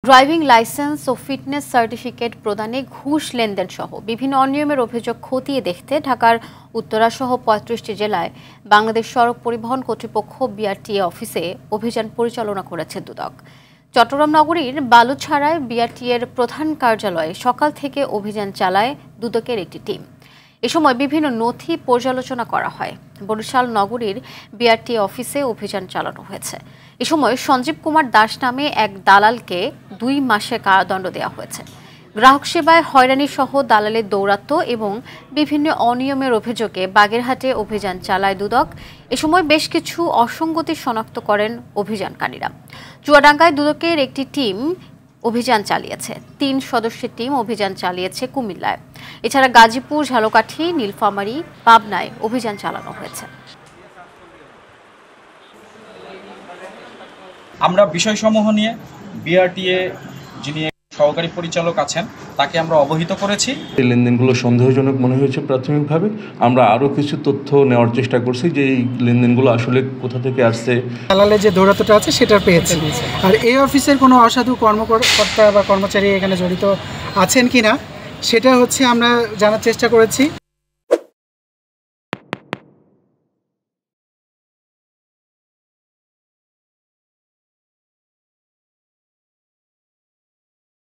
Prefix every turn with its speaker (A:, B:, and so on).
A: Driving licence ও fitness certificate প্রদানে ঘুষ লেনদেন সহ বিভিন্ন অনিয়মের অভিযোগ খতিয়ে দেখতে ঢাকার উত্তরাসহ ৩৫টি জেলায় বাংলাদেশ সড়ক পরিবহন কর্তৃপক্ষ বিআরটিএ অফিসে অভিযান পরিচালনা করেছে দুদক। চট্টগ্রাম নগরীর বালুছাড়ায় বিআরটিএর প্রধান কার্যালয়ে সকাল থেকে অভিযান চালায় দুদকের একটি টিম। এ সময় বিভিন্ন নথি পর্যালোচনা করা হয়। বরিশাল নগরীর বিআরটিএ অফিসে অভিযান চালানো হয়েছে। এ সময় সঞ্জীব কুমার দাস নামে এক দালালকে 2 মাসের কারাদণ্ড দেওয়া হয়েছে। গ্রাহক সেবায় হয়রানি সহ দালালের দৌরাত্ম্য এবং বিভিন্ন অনিয়মের অভিযোগে বাগেরহাটে অভিযান চালায় দুদক। এ সময় বেশ কিছু অসঙ্গতি শনাক্ত করেন অভিযানকারীরা। চুয়াডাঙ্গায় দুদকের একটি টিম অভিযান চালিয়েছে। 3 সদস্যের টিম অভিযান চালিয়েছে কুমিল্লায়। এছাড়া গাজীপুর, ঝালকাঠি, নীলফামারী, পাবনায় অভিযান চালানো হয়েছে।
B: আমরা বিষয়সমূহ নিয়ে বিআরটিএ যিনি সহকারী পরিচালক আছেন তাকে আমরা অবহিত করেছি।
C: এই লেনদেনগুলো সন্দেহজনক মনে হয়েছে প্রাথমিকভাবে। আমরা আরও কিছু তথ্য নেওয়ার চেষ্টা করছি যে এই লেনদেনগুলো আসলে কোথা থেকে আসছে।
D: দালালের যে দৌরাত্ম্যটা আছে সেটা পেয়েছি। আর এই অফিসের কোনো অসাধু কর্মকর্তা বা কর্মচারী এখানে জড়িত আছেন কিনা সেটা আমরা জানার চেষ্টা করেছি।